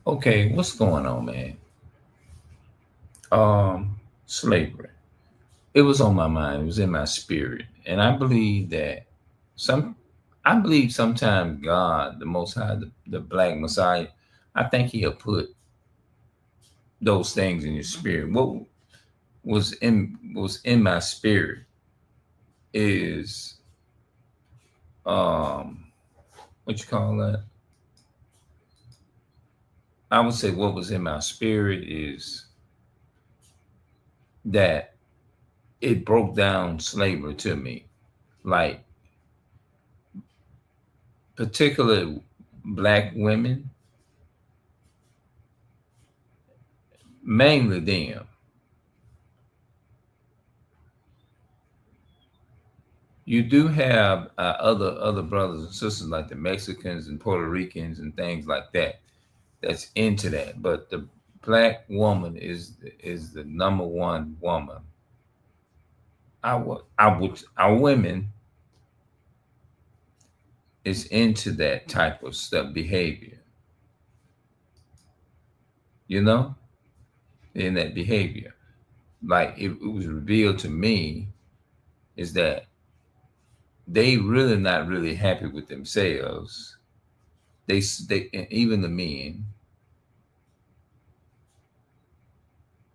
Okay, what's going on, man? Um, Slavery. It was on my mind. It was in my spirit, and I believe that some. I believe sometimes God, the Most High, the Black Messiah, I think He'll put those things in your spirit. What was in my spirit is um, what you call that? I would say what was in my spirit is that it broke down slavery to me, like particularly black women, mainly them. You do have other brothers and sisters like the Mexicans and Puerto Ricans and things like that that's into that, but the black woman is the number one woman. Our women is into that type of stuff behavior, you know, in that behavior. Like it was revealed to me is that they really not really happy with themselves. They and even the men,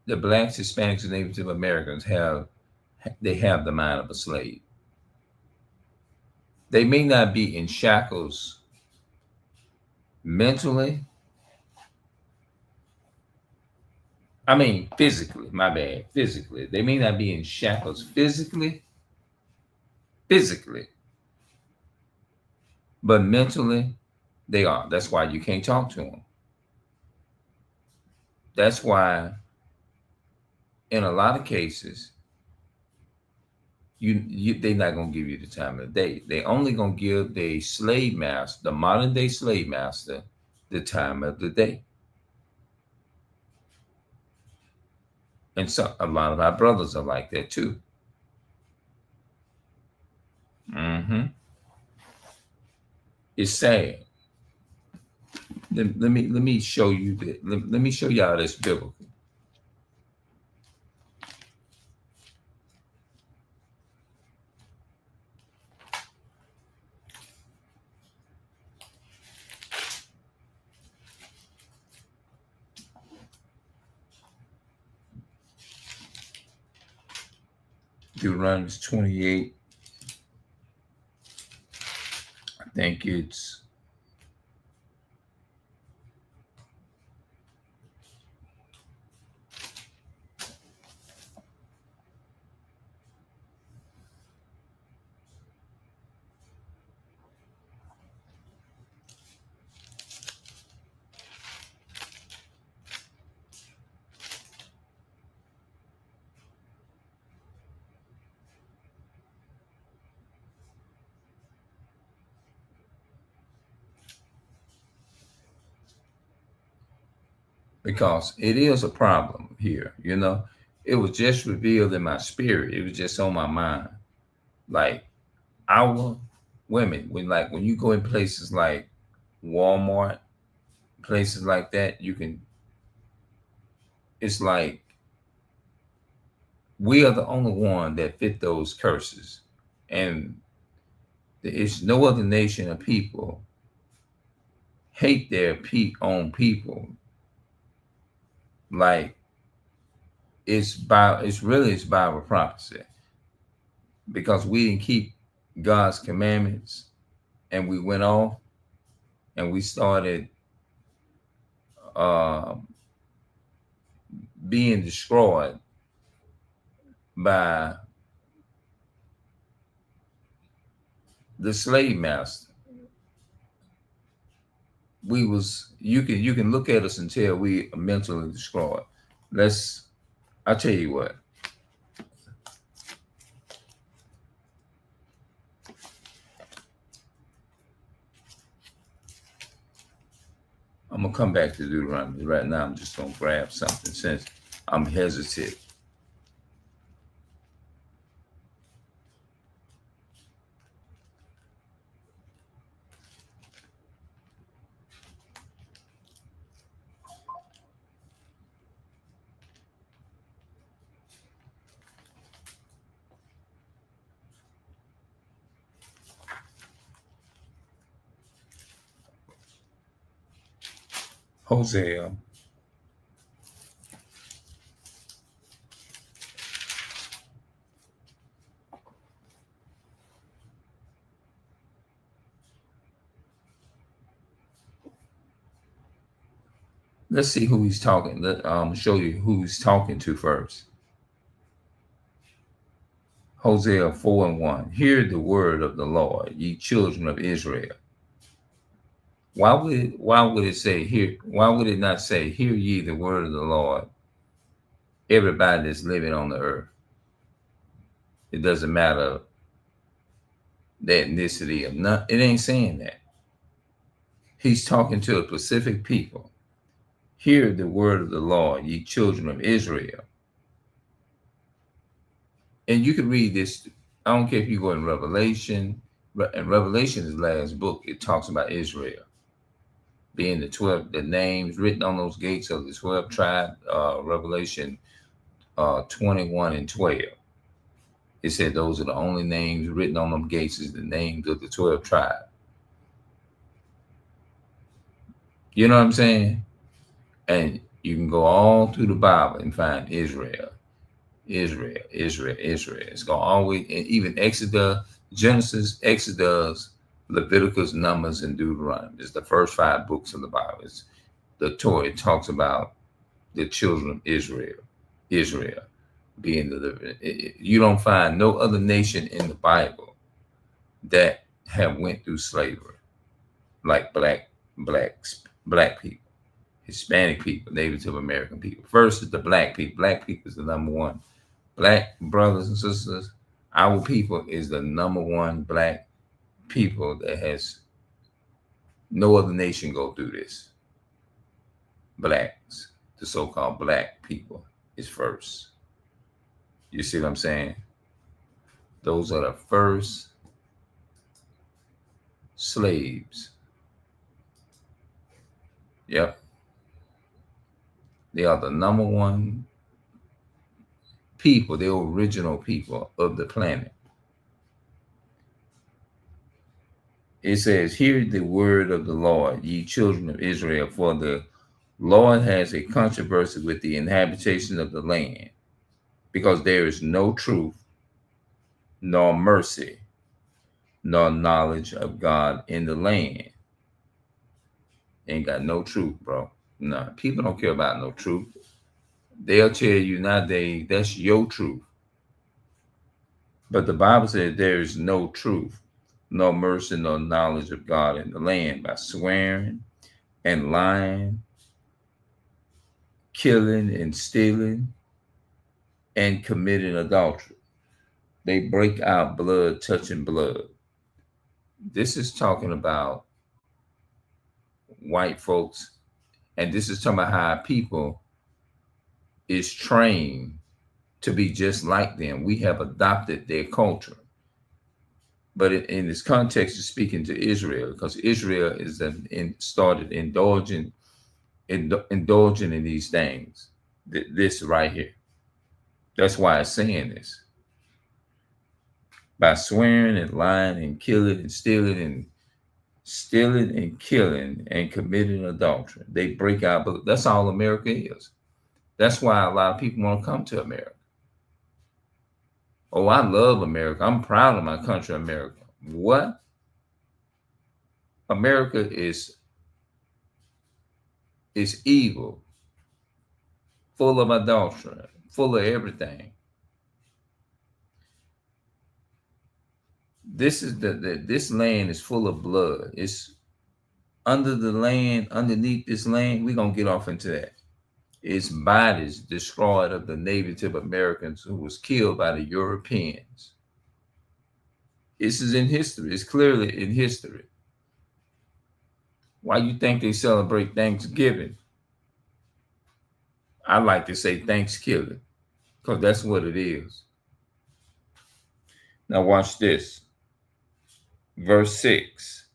the blacks, Hispanics, and Native Americans have the mind of a slave. They may not be in shackles mentally. I mean, physically. My bad. Physically, they may not be in shackles physically, physically, but mentally, they are. That's why you can't talk to them. That's why, in a lot of cases, they're not gonna give you the time of the day. They only gonna give the slave master, the modern day slave master, the time of the day. And so a lot of our brothers are like that too. Hmm. It's sad. Let me show you that. Let me show y'all this biblical. Deuteronomy 28. I think it's because it is a problem here. It was just revealed in my spirit. It was just on my mind. Like our women, when you go in places like Walmart, places like that, you can. It's like we are the only one that fit those curses, and it's no other nation of people hate their own people like it's Bible prophecy because we didn't keep God's commandments and we went off and we started uh, being destroyed by the slave master. We was you can look at us and tell we are mentally destroyed. Let's I tell you what. I'm gonna come back to Deuteronomy right now. I'm just gonna grab something since I'm hesitant. Hosea. Let's see who he's talking. Let show you who he's talking to first. Hosea 4:1. Hear the word of the Lord, ye children of Israel. Why would it say here? Why would it not say, hear ye the word of the Lord, everybody that's living on the earth? It doesn't matter the ethnicity of none. It ain't saying that. He's talking to a specific people. Hear the word of the Lord, ye children of Israel. And you can read this. I don't care if you go in Revelation, and Revelation is the last book. It talks about Israel being the 12, the names written on those gates of the 12 tribe. Revelation 21 and 12. It said those are the only names written on them gates is the names of the 12 tribes. You know what I'm saying? And you can go all through the Bible and find Israel. Israel. It's going to always, and even Exodus, Genesis, Exodus, Leviticus, Numbers, and Deuteronomy. It's the first 5 books of the Bible. It's the Torah. It talks about the children of Israel being delivered. You don't find no other nation in the Bible that have went through slavery like black people, Hispanic people, Native American people. First is the black people. Black people is the number one. Black brothers and sisters, our people is the number one black people that has no other nation go through this. Blacks, the so-called black people, is first. You see what I'm saying? Those are the first slaves. Yep. They are the number one people, the original people of the planet. It says, hear the word of the Lord, ye children of Israel, for the Lord has a controversy with the inhabitation of the land, because there is no truth, nor mercy, nor knowledge of God in the land. Ain't got no truth, bro. No, people don't care about no truth. They'll tell you nowadays that's your truth. But the Bible says there is no truth, no mercy, no knowledge of God in the land, by swearing and lying, killing and stealing, and committing adultery. They break out blood, touching blood. This is talking about white folks, and this is talking about how people is trained to be just like them. We have adopted their culture. But in this context, it's speaking to Israel, because Israel is started indulging in these things. This right here. That's why it's saying this. By swearing and lying and killing and stealing and killing and committing adultery, they break out. But that's all America is. That's why a lot of people want to come to America. Oh, I love America. I'm proud of my country, America. What? America is evil, full of adultery, full of everything. This is this land is full of blood. It's under the land, underneath this land. We're gonna get off into that. It's bodies destroyed of the Native Americans who was killed by the Europeans. This is in history. It's clearly in history. Why you think they celebrate Thanksgiving? I like to say Thanksgiving, because that's what it is. Now watch this. Verse 6.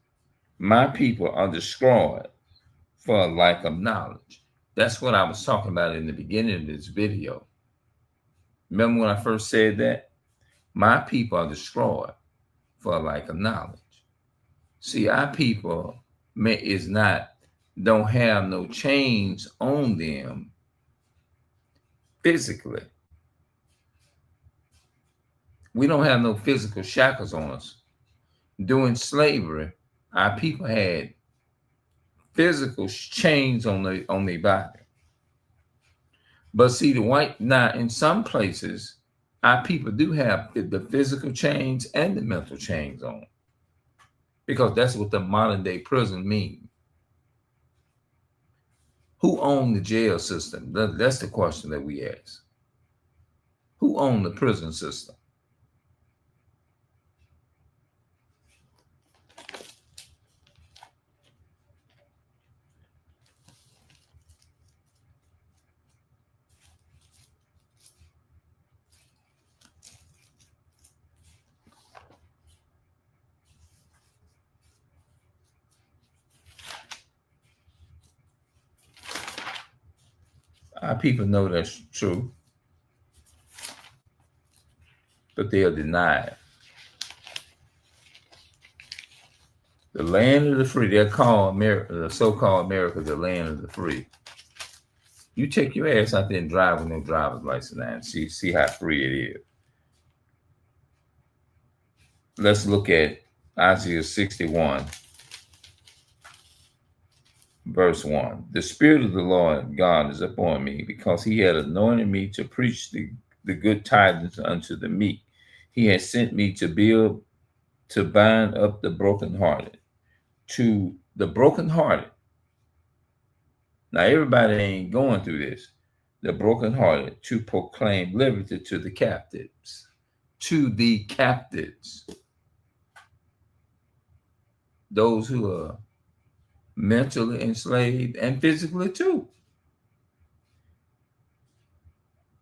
My people are destroyed for a lack of knowledge. That's what I was talking about in the beginning of this video. Remember when I first said that? My people are destroyed for a lack of knowledge. See, our people is not don't have no chains on them physically. We don't have no physical shackles on us. During slavery, our people had physical chains on their body. But see, the white now in some places, our people do have the physical chains and the mental chains on, because that's what the modern day prison means. Who owned the jail system? That's the question that we ask. Who owned the prison system? Our people know that's true, but they'll deny it. The land of the free, they'll call America, the so-called America, the land of the free. You take your ass out there and drive with no driver's license and see how free it is. Let's look at Isaiah 61, verse 1. The Spirit of the Lord God is upon me, because he had anointed me to preach the good tidings unto the meek. He has sent me to bind up the brokenhearted, to the brokenhearted. Now, everybody ain't going through this. The brokenhearted, to proclaim liberty to the captives. To the captives. Those who are mentally enslaved and physically too.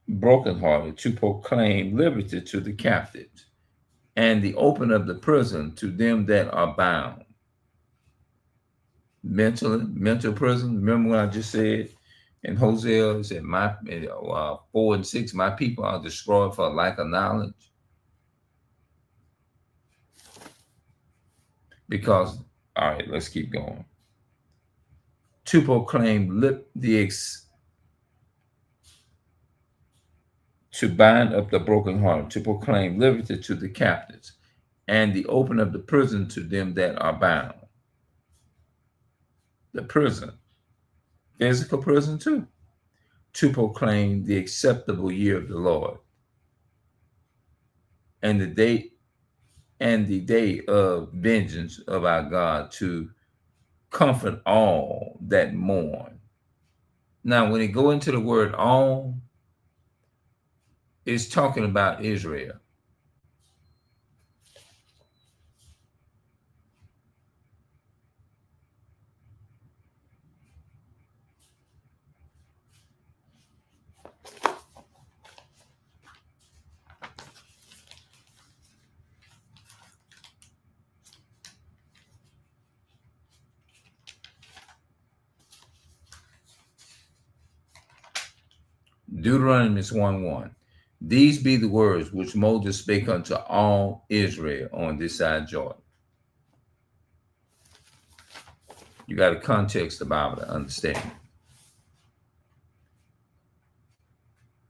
Brokenhearted, to proclaim liberty to the captives, and the open of the prison to them that are bound. Mental prison. Remember what I just said in Hosea? It said, 4 and 6, my people are destroyed for lack of knowledge. Because, all right, let's keep going. To proclaim to bind up the broken heart, to proclaim liberty to the captives, and the open of the prison to them that are bound. The prison, physical prison too, to proclaim the acceptable year of the Lord, and the day of vengeance of our God, to comfort all that mourn. Now, when it go into the word all, it's talking about Israel. Deuteronomy 1:1. These be the words which Moses spake unto all Israel on this side Jordan. You got to context the Bible to understand.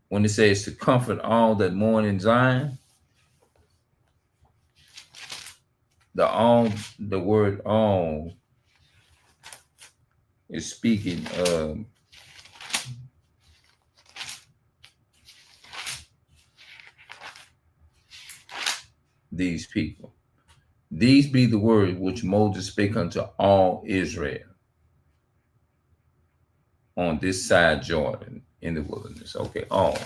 When it says to comfort all that mourn in Zion, the word all is speaking of these people. These be the words which Moses spake unto all Israel on this side Jordan in the wilderness. Okay, all.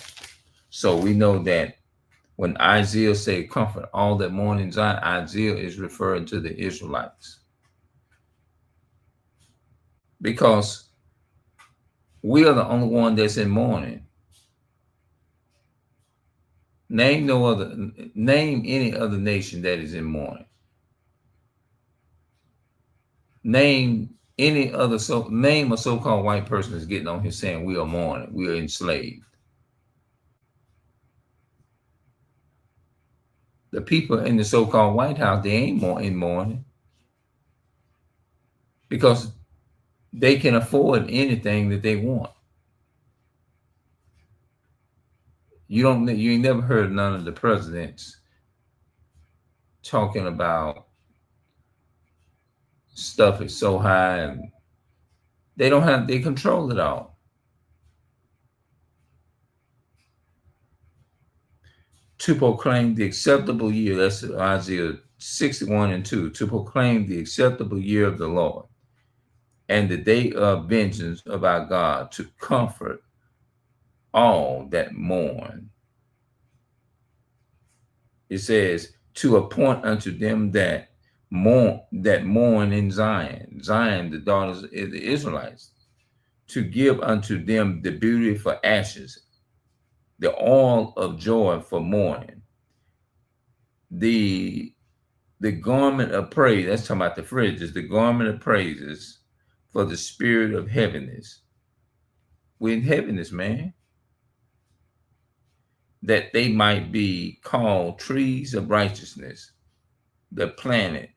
So we know that when Isaiah say comfort all that mourn in Zion, Isaiah is referring to the Israelites. Because we are the only one that's in mourning. Name any other nation that is in mourning. Name a so-called white person that's getting on here saying we are mourning, we are enslaved. The people in the so-called White House, they ain't more in mourning, because They can afford anything that they want. You ain't never heard none of the presidents talking about stuff is so high and they control it all. To proclaim the acceptable year, that's Isaiah 61 and 2, to proclaim the acceptable year of the Lord and the day of vengeance of our God, to comfort all that mourn. It says, to appoint unto them that mourn in Zion, Zion, the daughters of the Israelites, to give unto them the beauty for ashes, the oil of joy for mourning, the garment of praise. That's talking about the fringes, the garment of praises for the spirit of heaviness. We're in heaviness, man. That they might be called trees of righteousness, the planet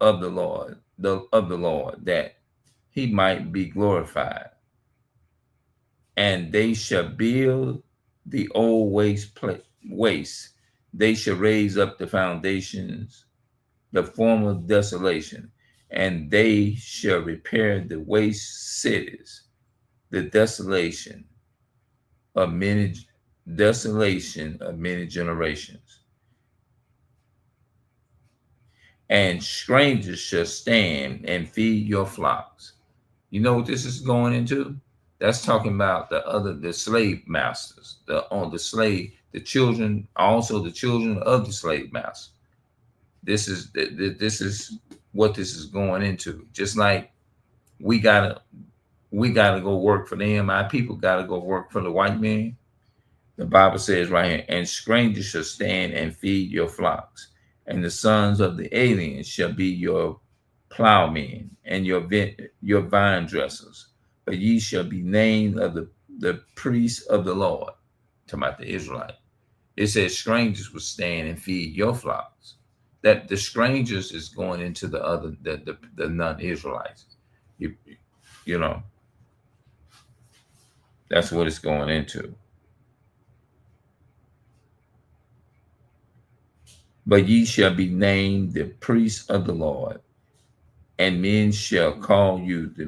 of the Lord, that he might be glorified. And they shall build the old waste. They shall raise up the foundations, the former desolation, and they shall repair the waste cities, the desolation of many generations. And strangers shall stand and feed your flocks. You know what this is going into? That's talking about the slave masters, the children, also the children of the slave master. This is what this is going into. Just like we gotta go work for them. Our people gotta go work for the white man. The Bible says right here, and strangers shall stand and feed your flocks, and the sons of the aliens shall be your plowmen and your vine dressers. But ye shall be named of the priests of the Lord. Talking about the Israelite. It says strangers will stand and feed your flocks. That the strangers is going into the non-Israelites. You know, that's what it's going into. But ye shall be named the priests of the Lord, and men shall call you the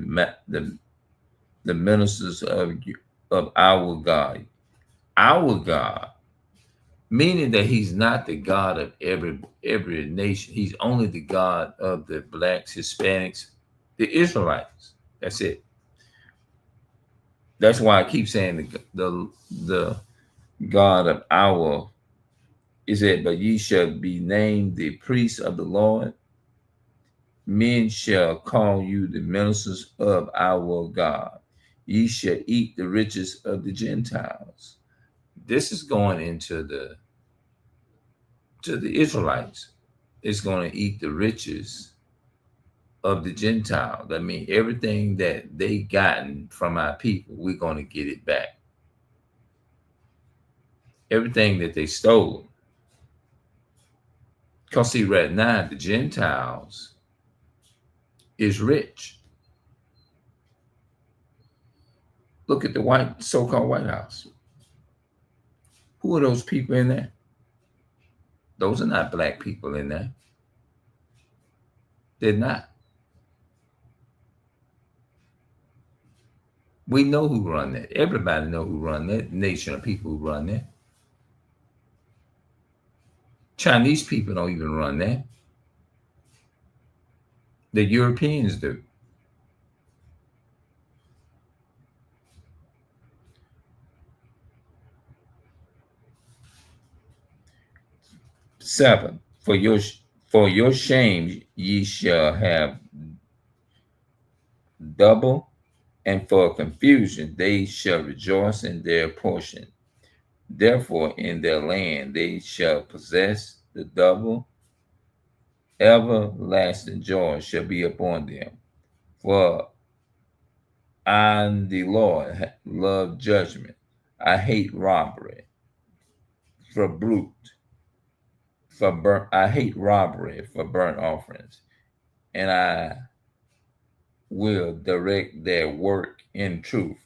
ministers of our God. Our God, meaning that he's not the God of every nation. He's only the God of the blacks, Hispanics, the Israelites. That's it. That's why I keep saying the God of our is it. But ye shall be named the priests of the Lord. Men shall call you the ministers of our God. Ye shall eat the riches of the Gentiles. This is going into the Israelites. It's going to eat the riches of the Gentile. That means everything that they gotten from our people, we're going to get it back. Everything that they stole. Because see, right now, the Gentiles is rich. Look at the so-called White House. Who are those people in there? Those are not black people in there. They're not. We know who run that. Everybody know who run that nation of people who run that. Chinese people don't even run that. The Europeans do. Seven, for your shame ye shall have double, and for confusion they shall rejoice in their portion. Therefore in their land they shall possess the double, everlasting joy shall be upon them. For I, the Lord, love judgment. I hate robbery. For brute, I hate robbery for burnt offerings, and I will direct their work in truth.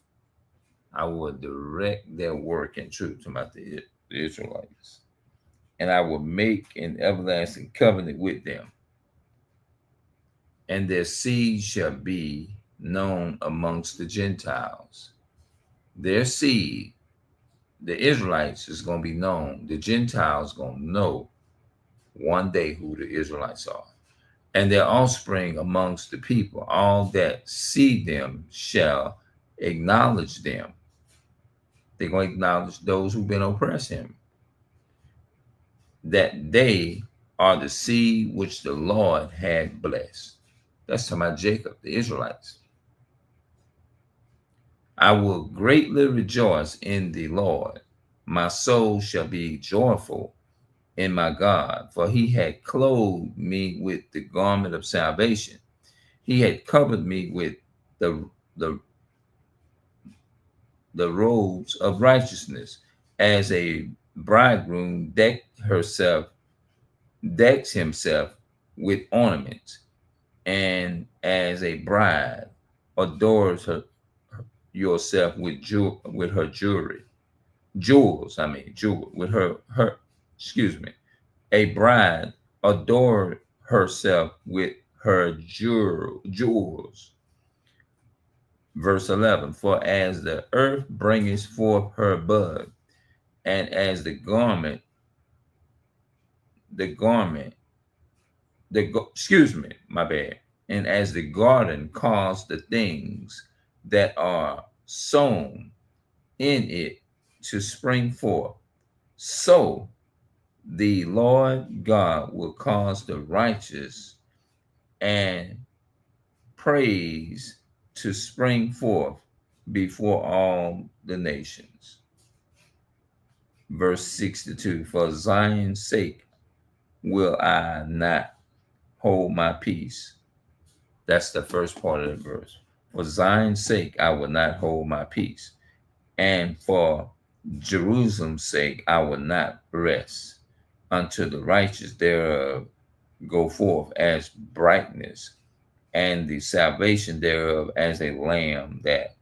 I will direct their work in truth, about the Israelites. And I will make an everlasting covenant with them, and their seed shall be known amongst the Gentiles. Their seed, the Israelites, is going to be known. The Gentiles going to know one day who the Israelites are. And their offspring amongst the people, all that see them shall acknowledge them. They're going to acknowledge those who've been oppressing, that they are the seed which the Lord had blessed. That's talking about Jacob, the Israelites. I will greatly rejoice in the Lord. My soul shall be joyful in my God, for he had clothed me with the garment of salvation. He had covered me with the, the, the robes of righteousness, as a bridegroom decks himself with ornaments, and as a bride adores yourself with her jewels. With her. Excuse me. A bride adore herself with her jewels. Verse 11. For as the earth bringeth forth her bud, and as the garment, excuse me, my bad. And as the garden caused the things that are sown in it to spring forth, so the Lord God will cause the righteous and praise to spring forth before all the nations. Verse 62, for Zion's sake will I not hold my peace. That's the first part of the verse. For Zion's sake I will not hold my peace, and for Jerusalem's sake I will not rest, until the righteous thereof go forth as brightness, and the salvation thereof as a lamb that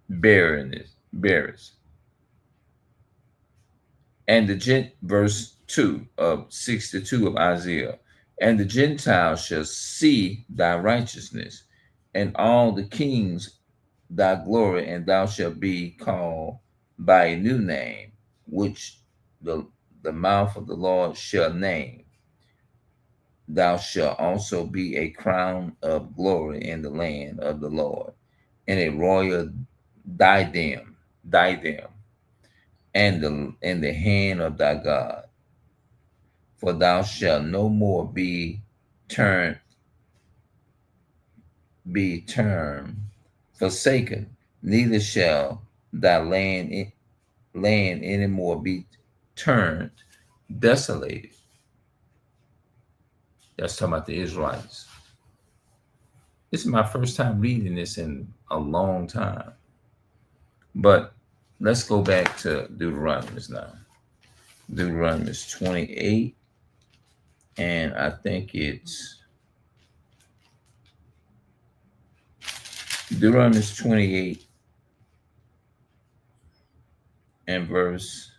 beareth. And verse 2 of 62 of Isaiah, and the Gentiles shall see thy righteousness, and all the kings thy glory, and thou shalt be called by a new name, which the mouth of the Lord shall name. Thou shalt also be a crown of glory in the land of the Lord, and a royal diadem, and in the hand of thy God. For thou shalt no more be termed forsaken, neither shall thy land any more be turned desolated. That's talking about the Israelites. This is my first time reading this in a long time. But let's go back to Deuteronomy now. Deuteronomy 28, and I think it's Deuteronomy 28 and verse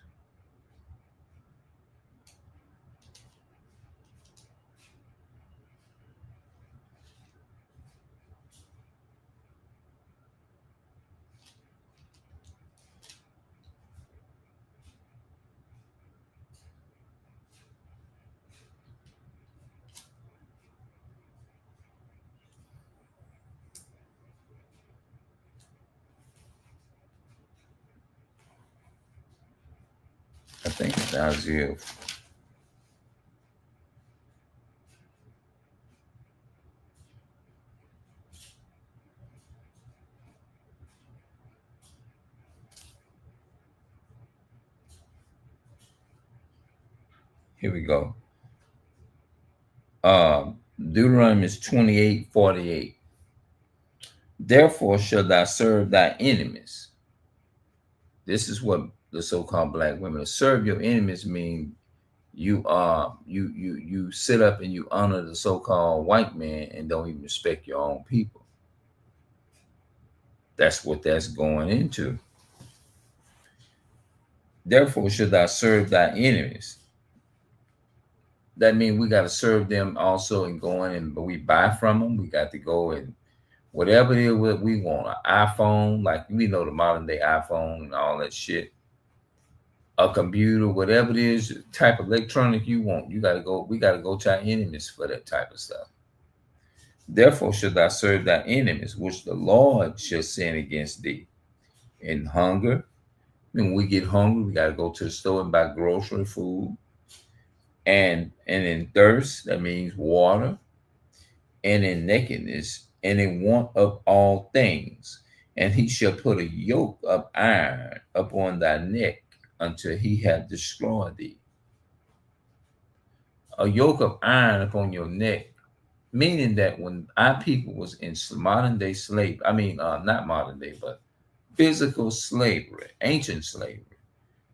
I think it's Isaiah. Here we go. Deuteronomy 28:48. Therefore shall thou serve thy enemies. This is what the so-called black women serve your enemies mean. you sit up and you honor the so-called white man and don't even respect your own people. That's what that's going into. Therefore should thou serve thy enemies. That means we got to serve them also and going and but we buy from them. We got to go and whatever it is what we want, an iPhone, like we know the modern day iPhone and all that shit, a computer, whatever it is, type of electronic you want, you got to go. We got to go to our enemies for that type of stuff. Therefore should thou serve thy enemies, which the Lord shall send against thee. In hunger, when we get hungry, we got to go to the store and buy grocery food. And in thirst, that means water, and in nakedness, and in want of all things. And he shall put a yoke of iron upon thy neck until he have destroyed thee. A yoke of iron upon your neck, meaning that when our people was in modern day slavery, I mean, not modern day, but physical slavery, ancient slavery,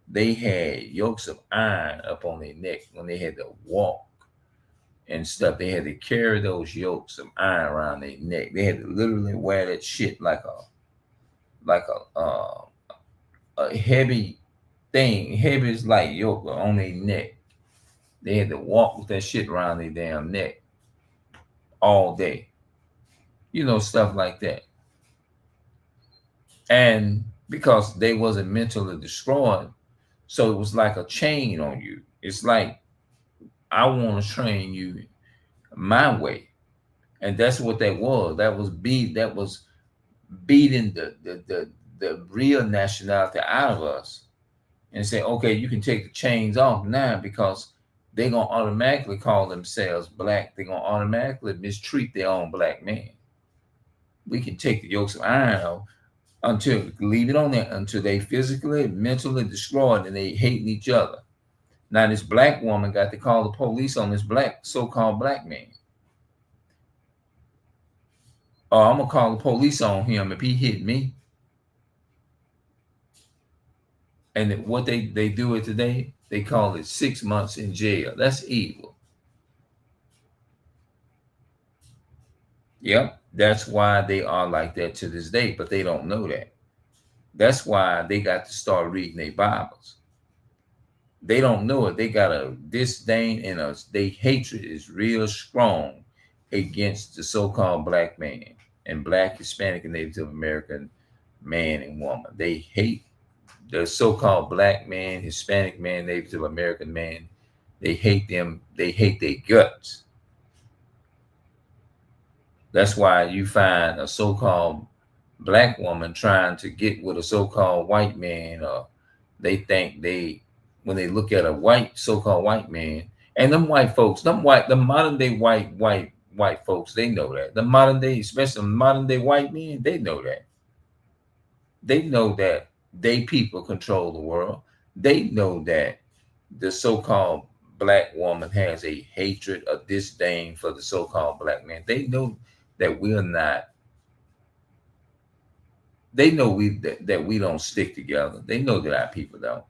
they had yokes of iron up on their neck when they had to walk and stuff. They had to carry those yokes of iron around their neck. They had to literally wear that shit like a heavy thing, heavy as like yoke on their neck. They had to walk with that shit around their damn neck all day. You know, stuff like that. And because they wasn't mentally destroyed, so it was like a chain on you. It's like, I want to train you my way. And that's what that was. That was beating the real nationality out of us and say, okay, you can take the chains off now because they're gonna automatically call themselves black. They're gonna automatically mistreat their own black man. We can take the yokes of iron off until leave it on there until they physically, mentally destroyed and they hating each other. Now this black woman got to call the police on this black so-called black man. Oh, I'm gonna call the police on him if he hit me. And what they do it today, they call it 6 months in jail. That's evil. Yep, that's why they are like that to this day, but they don't know that. That's why they got to start reading their Bibles. They don't know it. They got a disdain and their hatred is real strong against the so-called black man and black, Hispanic, and Native American man and woman. They hate the so-called black man, Hispanic man, Native American man. They hate them. They hate their guts. That's why you find a so-called black woman trying to get with a so-called white man, or they think when they look at a white so-called white man, and them white folks, the modern day white folks, they know that. The modern day, especially modern day white men, they know that. They know that they people control the world. They know that the so-called black woman has a hatred, a disdain for the so-called black man. They know that we're not. They know that we don't stick together. They know that our people don't.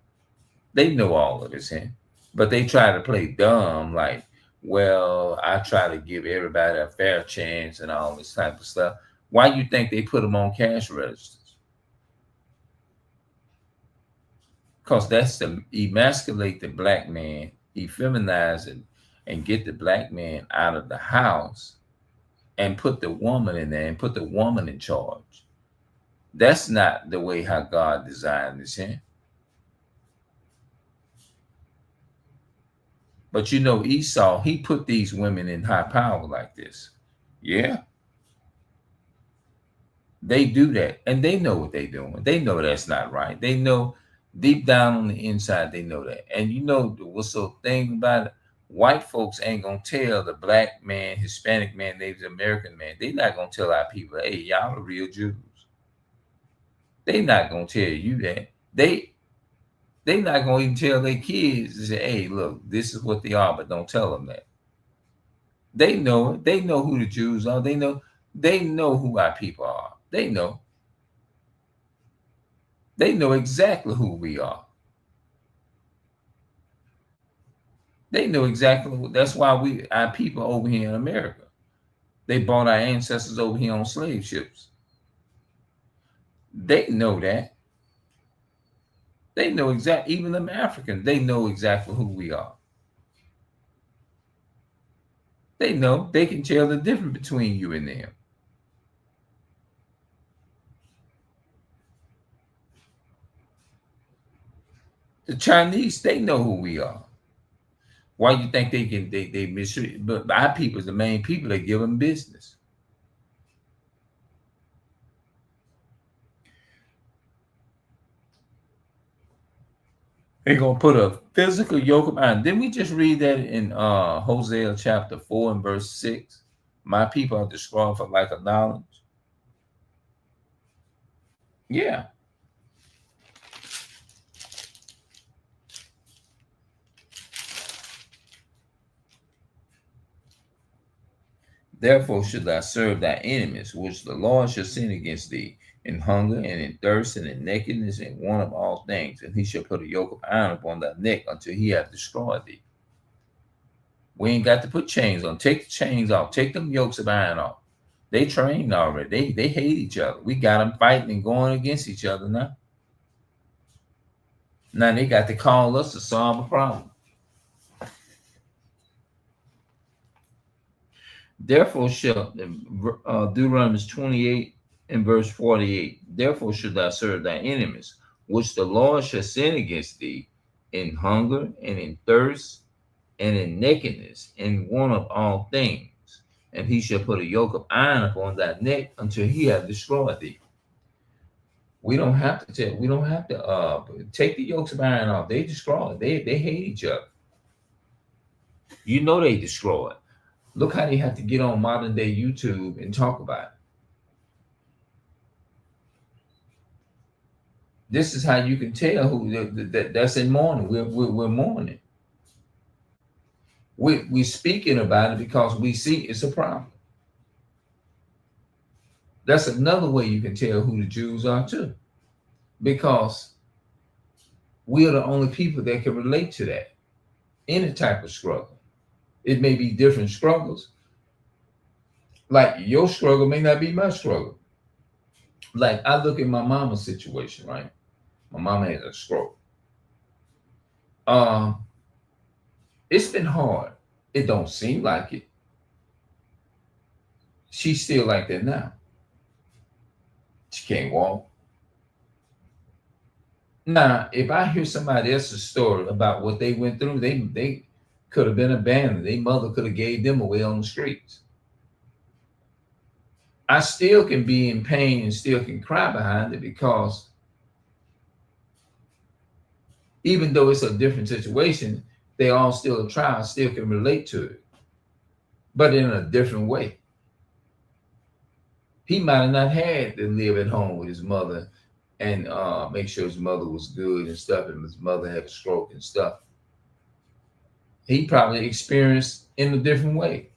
They know all of this, huh? But they try to play dumb, like, well, I try to give everybody a fair chance and all this type of stuff. Why you think they put them on cash registers? Because that's to emasculate the black man, effeminize it, and get the black man out of the house and put the woman in there and put the woman in charge. That's not the way how God designed this, huh? But you know, Esau, he put these women in high power like this. Yeah. They do that. And they know what they're doing. They know that's not right. They know deep down on the inside, they know that. And you know what's the thing about it? White folks ain't gonna tell the black man, Hispanic man, Native American man. They're not gonna tell our people, hey, y'all are real Jews. They not gonna tell you that. They not gonna even tell their kids to say, hey, look, this is what they are, but don't tell them that. They know it. They know who the Jews are. They know who our people are. They know. They know exactly who we are. They know exactly. That's why our people over here in America, they brought our ancestors over here on slave ships. They know that. They know exactly. Even them Africans, they know exactly who we are. They know. They can tell the difference between you and them. The Chinese, they know who we are. Why you think they mistreat? But our people is the main people that give them business. They're gonna put a physical yoke of iron. Didn't we just read that in Hosea chapter 4 and verse 6? My people are destroyed for lack of knowledge. Yeah. Therefore should thou serve thy enemies, which the Lord shall send against thee, in hunger and in thirst and in nakedness and want of all things, and he shall put a yoke of iron upon thy neck until he hath destroyed thee. We ain't got to put chains on. Take the chains off. Take them yokes of iron off. They trained already. They hate each other. We got them fighting and going against each other now. Now they got to call us to solve a problem. Therefore shall Deuteronomy 28 and verse 48. Therefore should thou serve thy enemies, which the Lord shall send against thee, in hunger and in thirst and in nakedness and want of all things, and he shall put a yoke of iron upon thy neck until he have destroyed thee. We don't have to tell. We don't have to take the yokes of iron off. They destroy. They hate each other. You know they destroy it. Look how they have to get on modern day YouTube and talk about it. This is how you can tell who that's in mourning. We're mourning. We speaking about it because we see it's a problem. That's another way you can tell who the Jews are too, because we are the only people that can relate to that. Any type of struggle. It may be different struggles. Like your struggle may not be my struggle. Like I look at my mama's situation, right? My mama had a stroke. It's been hard. It don't seem like it. She's still like that now. She can't walk. Now, if I hear somebody else's story about what they went through, they could have been abandoned. Their mother could have gave them away on the streets. I still can be in pain and still can cry behind it, because even though it's a different situation, they all still a trial, still can relate to it, but in a different way. He might have not had to live at home with his mother and make sure his mother was good and stuff, and his mother had a stroke and stuff. He probably experienced in a different way.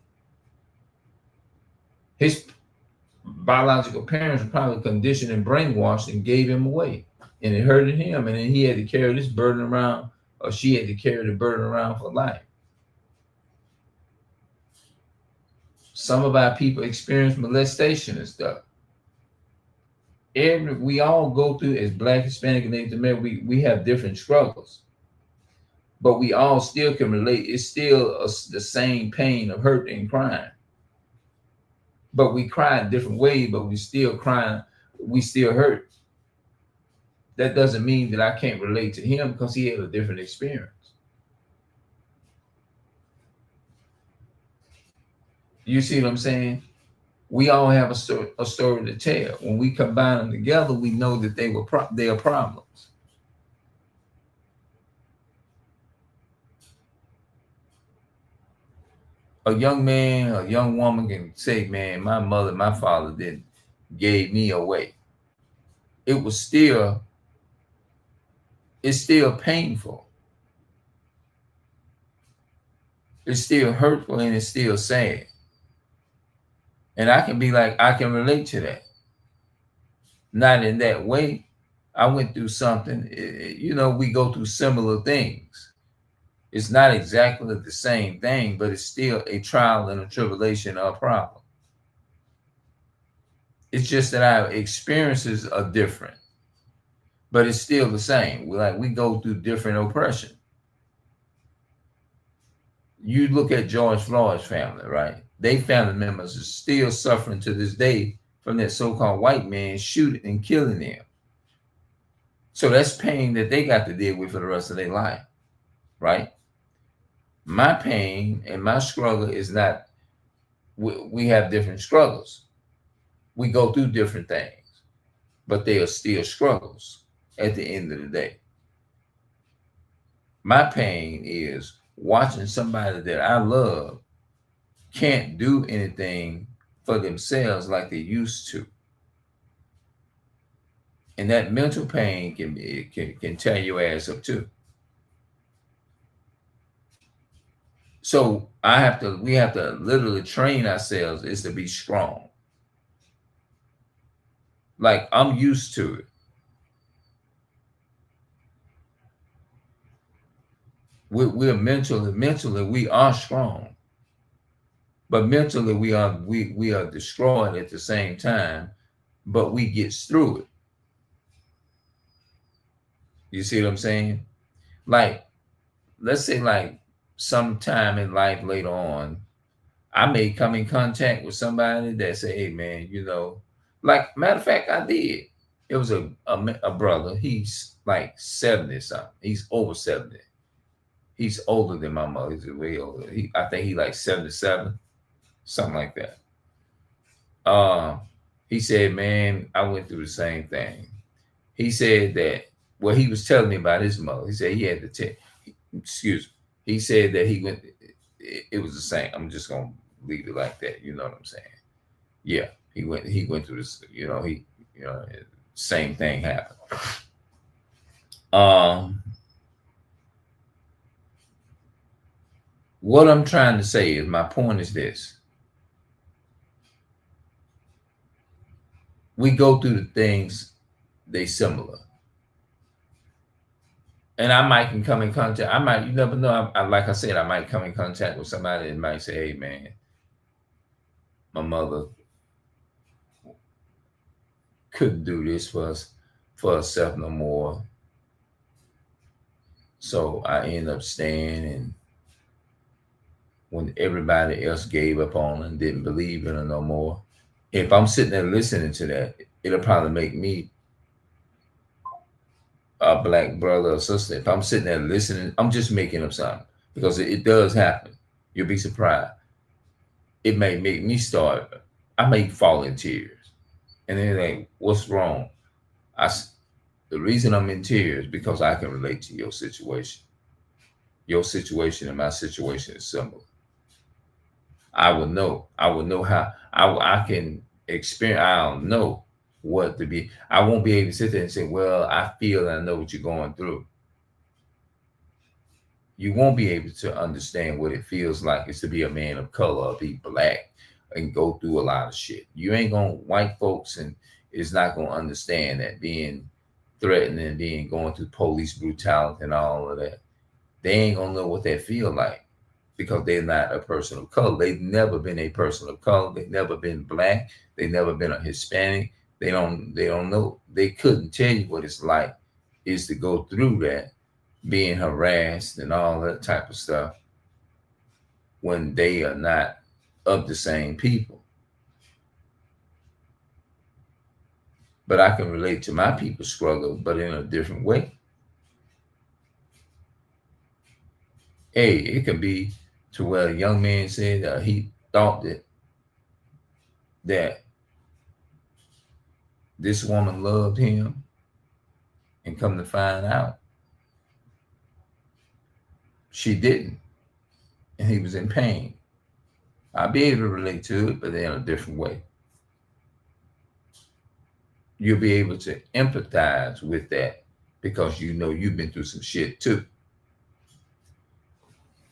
His biological parents were probably conditioned and brainwashed and gave him away, and it hurted him, and then he had to carry this burden around, or she had to carry the burden around for life. Some of our people experience molestation and stuff. We all go through, as Black, Hispanic, and Native American, we have different struggles, but we all still can relate. It's still the same pain of hurt and crying, but we cry in different ways, but we still crying, we still hurt. That doesn't mean that I can't relate to him because he had a different experience. You see what I'm saying? We all have a story to tell. When we combine them together, we know that they are problems. A young man, a young woman can say, man, my mother, my father gave me away. It's still painful. It's still hurtful, and it's still sad. And I can be like, I can relate to that. Not in that way. I went through something, we go through similar things. It's not exactly the same thing, but it's still a trial and a tribulation or a problem. It's just that our experiences are different, but it's still the same. We go through different oppression. You look at George Floyd's family, right? They family members are still suffering to this day from that so-called white man shooting and killing them. So that's pain that they got to deal with for the rest of their life, right? My pain and my struggle is not, we have different struggles. We go through different things, but they are still struggles at the end of the day. My pain is watching somebody that I love can't do anything for themselves like they used to. And that mental pain can tear your ass up too. So we have to literally train ourselves is to be strong. Like I'm used to it. We're mentally we are strong, but mentally we are destroyed at the same time, but we get through it. You see what I'm saying? Like, let's say like sometime in life later on, I may come in contact with somebody that say, hey man, like matter of fact, I did. It was a brother. He's like 70 something. He's over 70. He's older than my mother. He's way older. I think he like 77, something like that. He said, man, I went through the same thing. He said that, well, he was telling me about his mother. He said he had to take, excuse me. He said that he went, it was the same. I'm just going to leave it like that. You know what I'm saying? Yeah. He went through this, same thing happened. What I'm trying to say is, my point is this. We go through the things, they similar. And I might can come in contact. You never know. Like I said, I might come in contact with somebody that might say, hey man, my mother couldn't do this for herself no more. So I end up staying, and when everybody else gave up on her and didn't believe in her no more, if I'm sitting there listening to that, it'll probably make me a black brother or sister. If I'm sitting there listening, I'm just making up something, because it does happen. You'll be surprised. It may make me I may fall in tears. And then like, what's wrong? The reason I'm in tears because I can relate to your situation. Your situation and my situation is similar. I would know how I can experience. I'll know what to be. I won't be able to sit there and say, well, I feel and I know what you're going through. You won't be able to understand what it feels like is to be a man of color or be black and go through a lot of shit. You ain't gonna, white folks and is not gonna understand that, being threatened and going through police brutality and all of that. They ain't gonna know what that feel like, because they're not a person of color. They've never been a person of color. They've never been black. They've never been a Hispanic. They don't know. They couldn't tell you what it's like is to go through that, being harassed and all that type of stuff, when they are not of the same people. But I can relate to my people's struggle, but in a different way. Hey, it can be to where a young man said he thought that this woman loved him, and come to find out she didn't, and he was in pain. I'll be able to relate to it, but in a different way. You'll be able to empathize with that, because you know you've been through some shit too.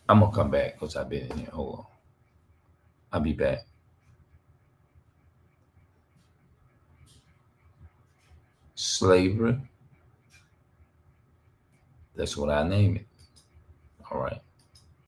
I'm gonna come back because I've been in here. Hold on. I'll be back. Slavery. That's what I name it. All right.